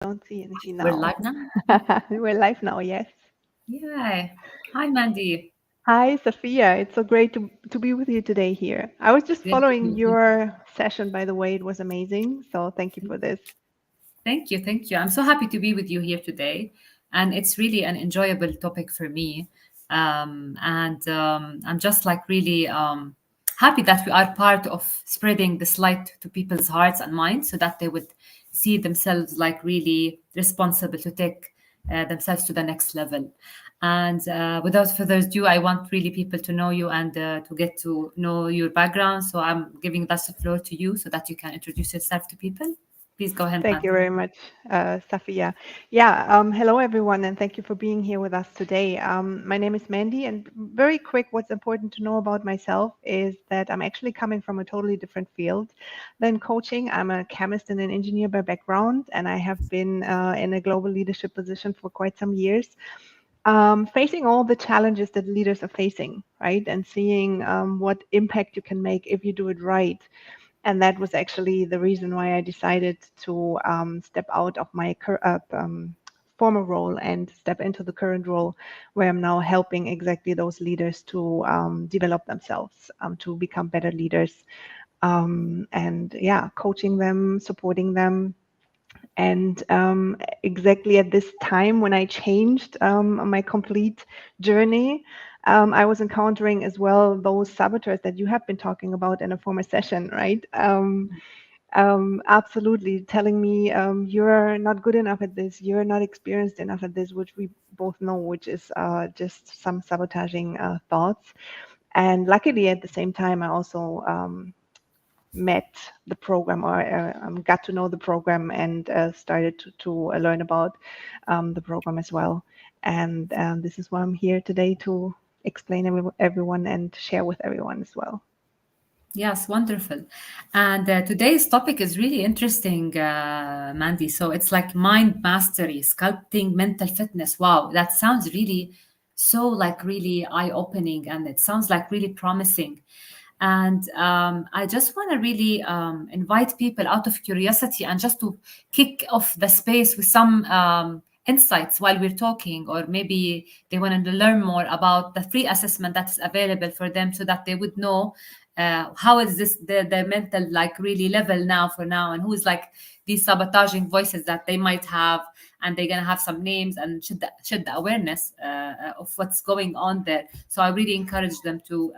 Don't see anything We're now. live now? We're live now, yes. Yay. Hi, Mandy. Hi, Sophia. It's so great to be with you today here. I was just Great to following be with you. your session, by the way. It was amazing. So thank you for this. Thank you. Thank you. I'm so happy to be with you here today. And it's really an enjoyable topic for me. And I'm just like really happy that we are part of spreading this light to people's hearts and minds so that they would see themselves like really responsible to take themselves to the next level. And without further ado, I want really people to know you and to get to know your background. So I'm giving thus the floor to you so that you can introduce yourself to people. Please go ahead, Thank you Mandy. very much, Safia. Yeah, hello everyone, and thank you for being here with us today. My name is Mandy, and very quick, what's important to know about myself is that I'm actually coming from a totally different field than coaching. I'm a chemist and an engineer by background, and I have been in a global leadership position for quite some years, facing all the challenges that leaders are facing, right? And seeing what impact you can make if you do it right. And that was actually the reason why I decided to step out of my former role and step into the current role, where I'm now helping exactly those leaders to develop themselves, to become better leaders, and yeah, coaching them, supporting them. And exactly at this time when I changed my complete journey, I was encountering as well those saboteurs that you have been talking about in a former session, right? Absolutely, telling me you're not good enough at this, you're not experienced enough at this, which we both know, which is just some sabotaging thoughts. And luckily, at the same time, I also met the program, or got to know the program, and started to learn about the program as well. And this is why I'm here today, to explain everyone and share with everyone as well. Yes, wonderful. And today's topic is really interesting, Mandy. So it's like mind mastery, sculpting mental fitness. Wow, that sounds really so like really eye-opening, and it sounds like really promising. And I just want to really invite people out of curiosity and just to kick off the space with some insights while we're talking, or maybe they want to learn more about the free assessment that is available for them so that they would know how is this the mental like really level now for now, and who's like these sabotaging voices that they might have, and they're gonna have some names and should the awareness of what's going on there. So I really encourage them to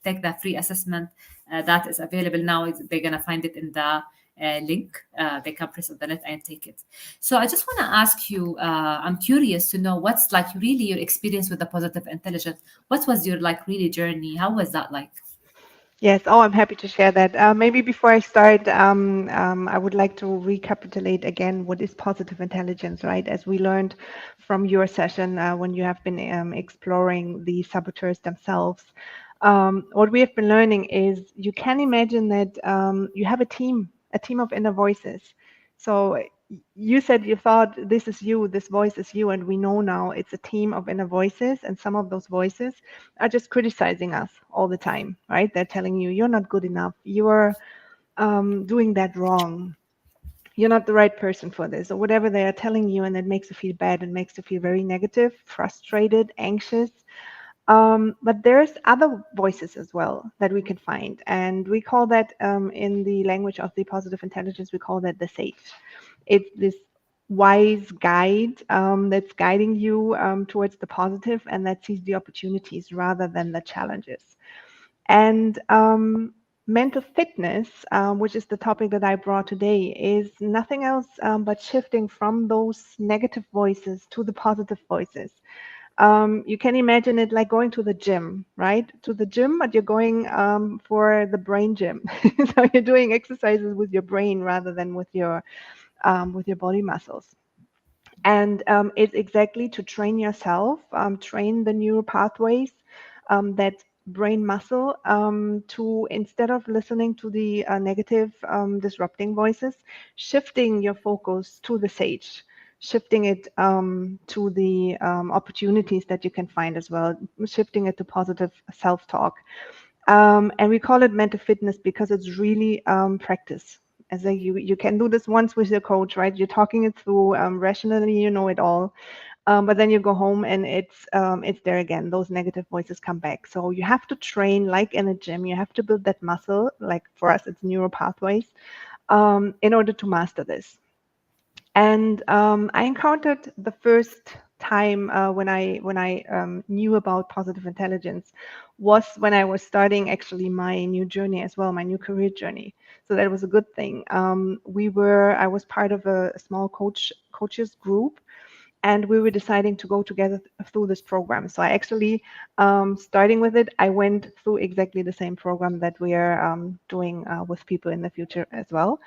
take that free assessment that is available now. They're gonna find it in the link. They can press on the link and take it. So I just want to ask you. I'm curious to know what's like really your experience with the positive intelligence. What was your like really journey? How was that like? Yes, oh, I'm happy to share that. Maybe before I start, I would like to recapitulate again what is positive intelligence, right? As we learned from your session when you have been exploring the saboteurs themselves, what we have been learning is you can imagine that you have a team of inner voices. So you said you thought this is you, this voice is you, and we know now it's a team of inner voices, and some of those voices are just criticizing us all the time, right? They're telling you you're not good enough, you're doing that wrong, you're not the right person for this, or whatever they are telling you, and it makes you feel bad and makes you feel very negative, frustrated, anxious. But there's other voices as well that we can find, and we call that in the language of the positive intelligence, we call that the sage. It's this wise guide that's guiding you towards the positive, and that sees the opportunities rather than the challenges. And mental fitness, which is the topic that I brought today, is nothing else but shifting from those negative voices to the positive voices. You can imagine it like going to the gym, right? To the gym, but you're going for the brain gym. So you're doing exercises with your brain rather than with your body muscles. And it's exactly to train yourself, train the neural pathways, that brain muscle, to, instead of listening to the negative disrupting voices, shifting your focus to the sage, shifting it to the opportunities that you can find as well, shifting it to positive self-talk. And we call it mental fitness because it's really practice. As you can do this once with your coach, right? You're talking it through rationally, you know it all. But then you go home and it's there again. Those negative voices come back. So you have to train like in a gym. You have to build that muscle. Like for us, it's neural pathways in order to master this. And I encountered the first time when I knew about positive intelligence was when I was starting actually my new journey as well, my new career journey. So that was a good thing. I was part of a small coaches group, and we were deciding to go together through this program. So I actually, starting with it, I went through exactly the same program that we are doing with people in the future as well.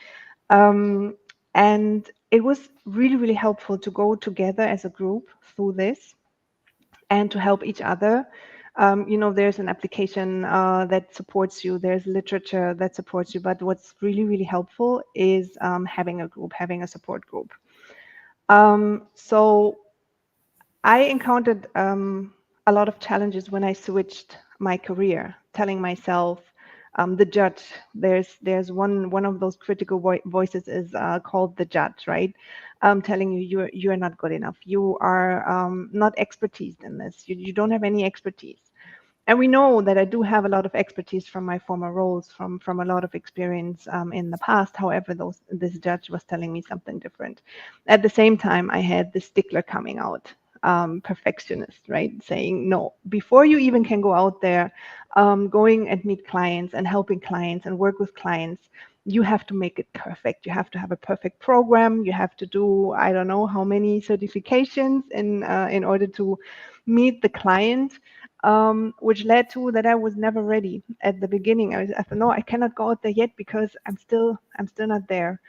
Um, and it was really, really helpful to go together as a group through this and to help each other. There's an application that supports you, there's literature that supports you, but what's really, really helpful is having a group, having a support group. So I encountered a lot of challenges when I switched my career, telling myself, the judge. There's one of those critical voices is called the judge, right? Telling you you're not good enough. You are not expertise in this. You don't have any expertise. And we know that I do have a lot of expertise from my former roles, from a lot of experience in the past. However, this judge was telling me something different. At the same time, I had the stickler coming out, perfectionist, right? Saying, no, before you even can go out there, going and meet clients and helping clients and work with clients, you have to make it perfect. You have to have a perfect program. You have to do, I don't know how many certifications in order to meet the client, which led to that I was never ready at the beginning. I thought, no, I cannot go out there yet because I'm still not there.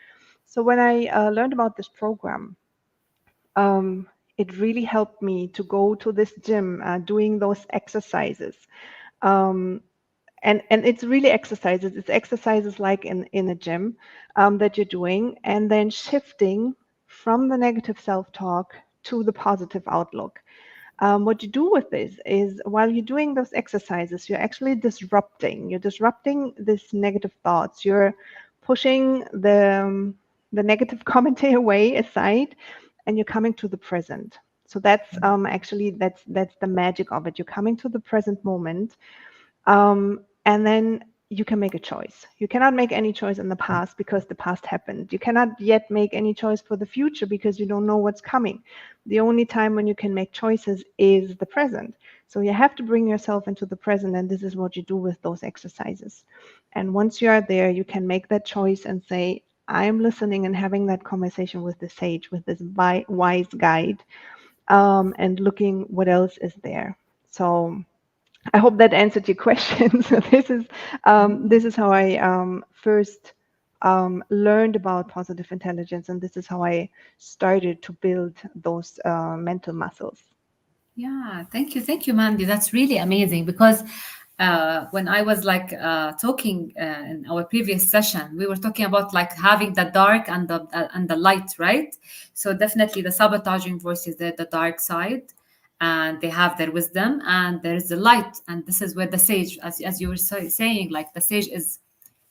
So when I learned about this program, it really helped me to go to this gym, doing those exercises. Um, and it's really exercises. It's exercises like in a gym that you're doing, and then shifting from the negative self-talk to the positive outlook. What you do with this is while you're doing those exercises, you're actually disrupting. You're disrupting this negative thoughts. You're pushing the negative commentary away aside, and you're coming to the present. So that's actually that's the magic of it. You're coming to the present moment, and then you can make a choice. You cannot make any choice in the past because the past happened. You cannot yet make any choice for the future because you don't know what's coming. The only time when you can make choices is the present. So you have to bring yourself into the present, and this is what you do with those exercises. And once you are there, you can make that choice and say, I'm listening and having that conversation with the sage, with this wise guide, and looking what else is there. So I hope that answered your question. So this is how I first learned about positive intelligence, and this is how I started to build those mental muscles. Yeah, thank you, Mandy. That's really amazing because when I was like talking in our previous session, we were talking about like having the dark and the light, right? So definitely the sabotaging voice is the dark side, and they have their wisdom, and there is the light, and this is where the sage, as you were saying, like the sage is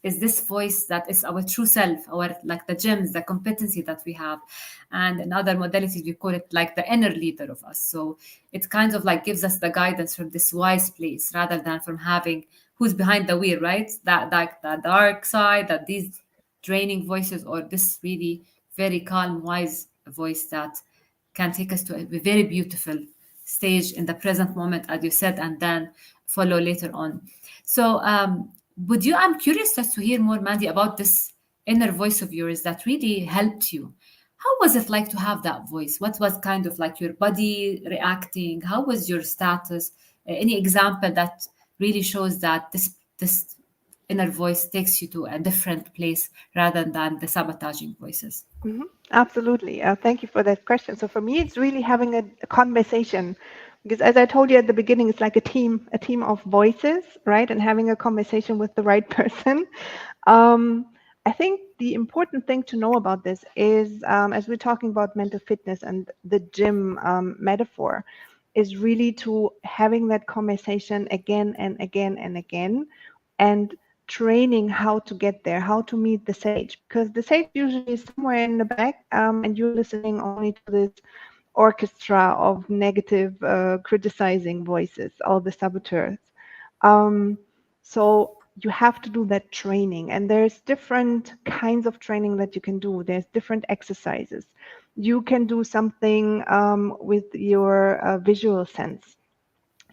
this voice that is our true self, our like the gems, the competency that we have. And in other modalities, we call it like the inner leader of us. So it kind of like gives us the guidance from this wise place rather than from having who's behind the wheel, right? That like the dark side, that these draining voices, or this really very calm, wise voice that can take us to a very beautiful stage in the present moment, as you said, and then follow later on. So, would you? I'm curious just to hear more, Mandy, about this inner voice of yours that really helped you. How was it like to have that voice? What was kind of like your body reacting? How was your status? Any example that really shows that this inner voice takes you to a different place rather than the sabotaging voices? Mhm. Absolutely. Thank you for that question. So for me, it's really having a conversation, because as I told you at the beginning, it's like a team of voices, right? And having a conversation with the right person. Um, I think the important thing to know about this is, as we're talking about mental fitness and the gym metaphor, is really to having that conversation again and again and again, and training how to get there, how to meet the sage, because the sage usually is somewhere in the back, and you're listening only to this orchestra of negative, criticizing voices, all the saboteurs. Um, so you have to do that training, and there's different kinds of training that you can do. There's different exercises. You can do something with your visual sense.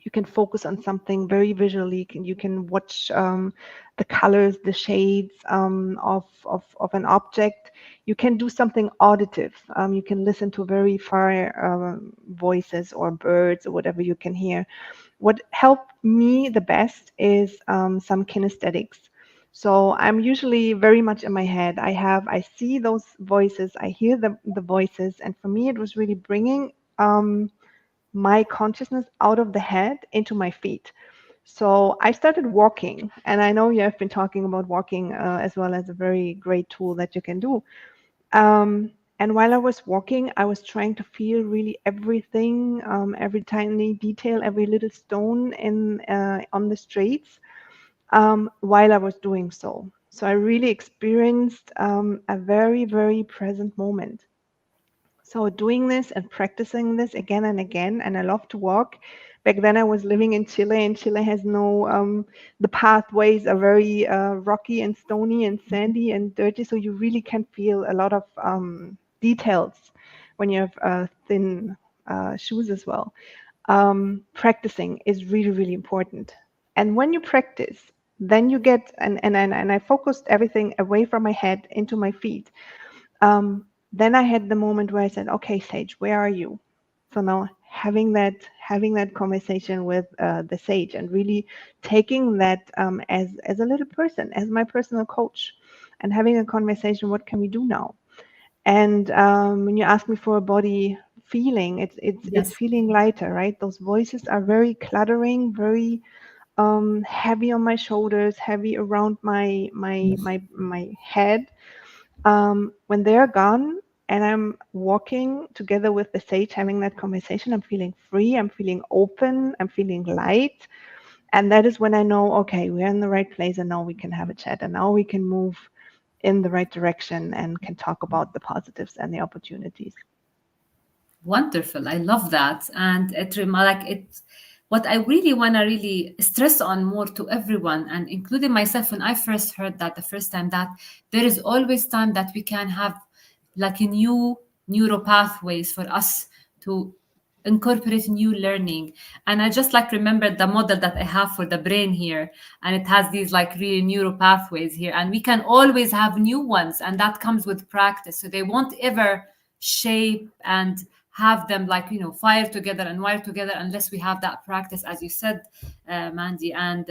You can focus on something very visually. You can watch the colors, the shades of an object. You can do something auditive. You can listen to very far voices or birds or whatever you can hear. What helped me the best is some kinesthetics. So I'm usually very much in my head. I see those voices, I hear the voices, and for me it was really bringing my consciousness out of the head into my feet. So I started walking, and I know you have been talking about walking as well as a very great tool that you can do. And while I was walking, I was trying to feel really everything, every tiny detail, every little stone in on the streets while I was doing so. So I really experienced a very, very present moment. So doing this and practicing this again and again, and I love to walk. Back then I was living in Chile, and Chile has no, the pathways are very rocky and stony and sandy and dirty, so you really can feel a lot of details when you have thin shoes as well. Practicing is really, really important. And when you practice, then you get, and I focused everything away from my head into my feet. Then I had the moment where I said, "Okay, Sage, where are you?" So now having that conversation with the Sage, and really taking that as a little person, as my personal coach, and having a conversation. What can we do now? And when you ask me for a body feeling, it's Yes. feeling lighter, right? Those voices are very cluttering, very heavy on my shoulders, heavy around my head. When they're gone and I'm walking together with the sage, having that conversation, I'm feeling free, I'm feeling open, I'm feeling light. And that is when I know, okay, we're in the right place, and now we can have a chat, and now we can move in the right direction and can talk about the positives and the opportunities. Wonderful. I love that. And like it, what I really want to really stress on more to everyone, and including myself, when I first heard that the first time, that there is always time that we can have like a new neural pathways for us to incorporate new learning. And I just like remembered the model that I have for the brain here, and it has these like really neural pathways here, and we can always have new ones, and that comes with practice, so they won't ever shape and have them like fire together and wire together unless we have that practice, as you said, Mandy, and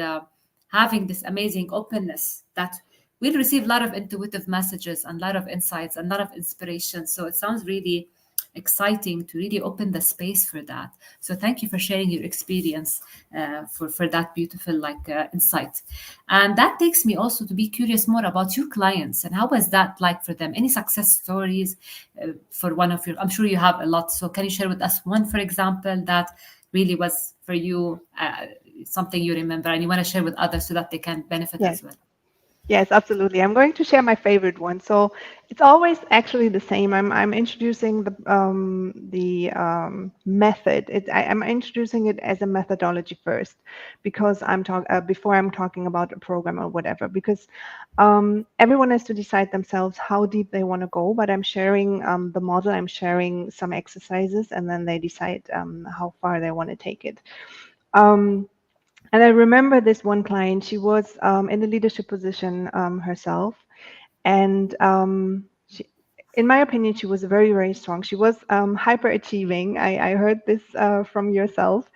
having this amazing openness that we'll receive a lot of intuitive messages and a lot of insights and a lot of inspiration. So it sounds really exciting to really open the space for that. So thank you for sharing your experience, for that beautiful like insight. And that takes me also to be curious more about your clients, and how was that like for them? Any success stories for one of your, I'm sure you have a lot, so can you share with us one, for example, that really was for you something you remember and you want to share with others so that they can benefit Yes. as well? Yes, absolutely. I'm going to share my favorite one. So it's always actually the same. I'm introducing the method. I'm introducing it as a methodology first, because before I'm talking about a program or whatever. Because everyone has to decide themselves how deep they want to go. But I'm sharing the model. I'm sharing some exercises, and then they decide how far they want to take it. Um, and I remember this one client. She was in a leadership position herself, and she, in my opinion, she was very, very strong. She was hyper achieving. I heard this from yourself,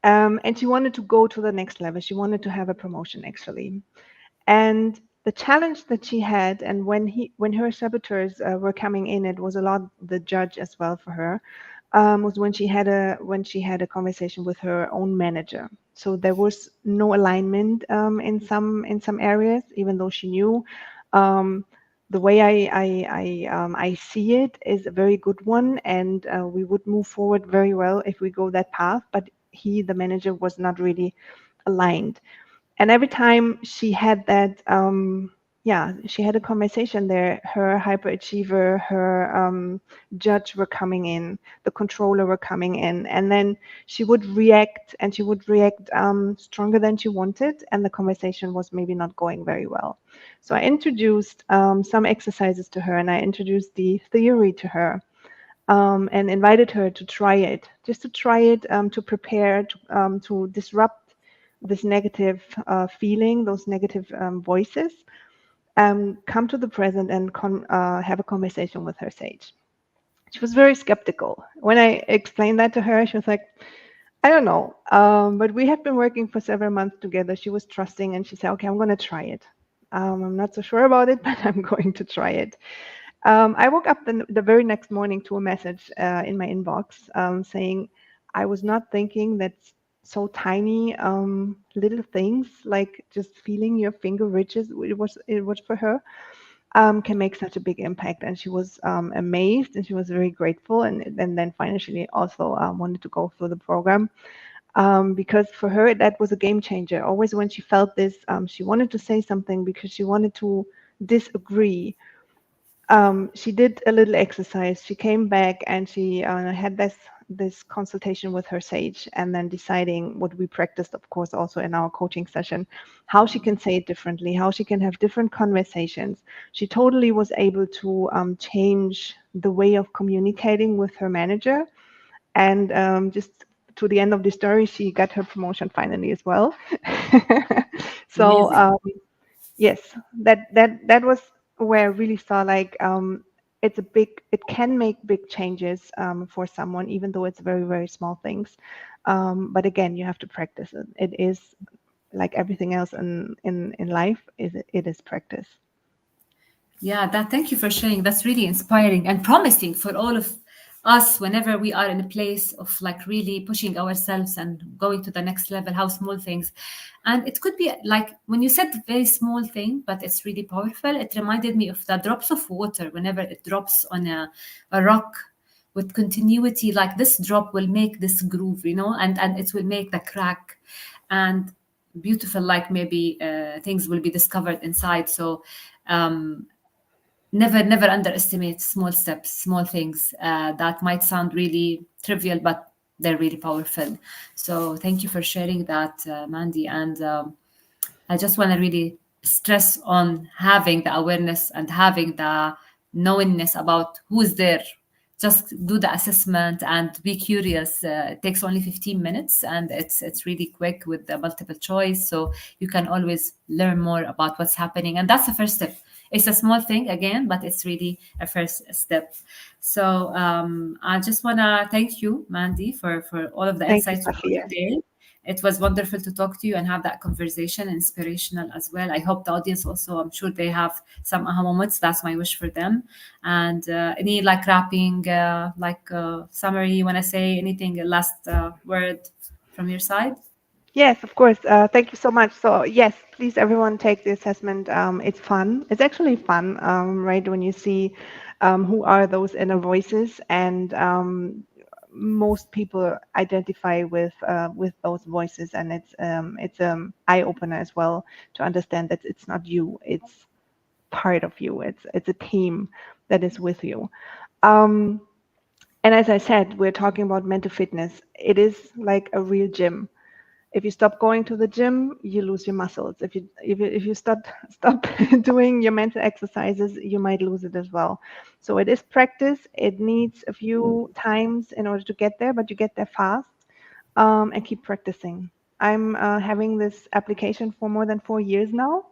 and she wanted to go to the next level. She wanted to have a promotion, actually. And the challenge that she had, and when her saboteurs were coming in, it was a lot the judge as well for her, was when she had a conversation with her own manager. So there was no alignment in some areas, even though she knew. Um, the way I see it is a very good one, and we would move forward very well if we go that path. But the manager, was not really aligned. And every time she had that, yeah, she had a conversation there. Her hyperachiever, her judge were coming in, the controller were coming in, and then she would react, and she would react stronger than she wanted, and the conversation was maybe not going very well. So I introduced some exercises to her, and I introduced the theory to her, and invited her to try it, just to try it, to prepare, to disrupt this negative feeling, those negative voices, come to the present and have a conversation with her sage. She was very skeptical. When I explained that to her, she was like, I don't know. But we have been working for several months together. She was trusting and she said, okay, I'm going to try it. I'm not so sure about it, but I'm going to try it. I woke up the very next morning to a message in my inbox saying I was not thinking that so tiny little things like just feeling your finger ridges. It was for her, can make such a big impact, and she was amazed and she was very grateful, and then finally she also wanted to go through the program. Because for her that was a game changer. Always when she felt this, she wanted to say something because she wanted to disagree. She did a little exercise. She came back and she had this consultation with her sage, and then deciding what we practiced, of course, also in our coaching session, how she can say it differently, how she can have different conversations. She totally was able to change the way of communicating with her manager, and just to the end of the story, she got her promotion finally as well. So Amazing. yes, that was where I really saw like it can make big changes for someone, even though it's very, very small things. But again, you have to practice it. It is like everything else in life, it is practice. Yeah, that thank you for sharing. That's really inspiring and promising for all of us whenever we are in a place of like really pushing ourselves and going to the next level, how small things. And it could be like when you said very small thing, but it's really powerful. It reminded me of the drops of water whenever it drops on a rock with continuity, like this drop will make this groove, and it will make the crack and beautiful, like maybe things will be discovered inside. So um, never underestimate small steps, small things that might sound really trivial, but they're really powerful. So thank you for sharing that, Mandy. And I just want to really stress on having the awareness and having the knowingness about who's there. Just do the assessment and be curious. It takes only 15 minutes and it's really quick with the multiple choice. So you can always learn more about what's happening. And that's the first step. It's a small thing again, but it's really a first step. So I just want to thank you, Mandy, for all of the Thank you, insights we got Safia. today. It was wonderful to talk to you and have that conversation, inspirational as well. I hope the audience also, I'm sure they have some aha moments. That's my wish for them. And any like wrapping, summary, you want to say anything, last word from your side? Yes, of course. Thank you so much. So yes, please everyone take the assessment. It's fun. It's actually fun, right? When you see who are those inner voices, and most people identify with those voices, and it's eye opener as well to understand that it's not you. It's part of you. It's a team that is with you. Um, and as I said, we're talking about mental fitness. It is like a real gym. If you stop going to the gym, you lose your muscles. If you stop doing your mental exercises, you might lose it as well. So it is practice. It needs a few times in order to get there, but you get there fast, and keep practicing. I'm having this application for more than 4 years now.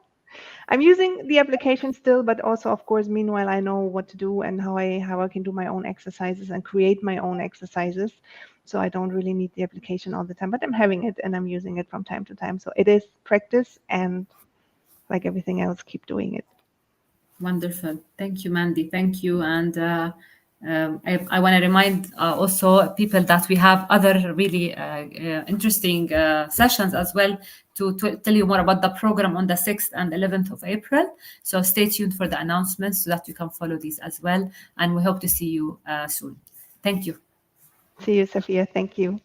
I'm using the application still, but also, of course, meanwhile, I know what to do and how I can do my own exercises and create my own exercises. So I don't really need the application all the time, but I'm having it and I'm using it from time to time. So it is practice, and like everything else, keep doing it. Wonderful. Thank you, Mandy. Thank you. And I want to remind also people that we have other really interesting sessions as well to tell you more about the program on the 6th and 11th of April. So stay tuned for the announcements so that you can follow these as well. And we hope to see you soon. Thank you. See you, Sophia. Thank you.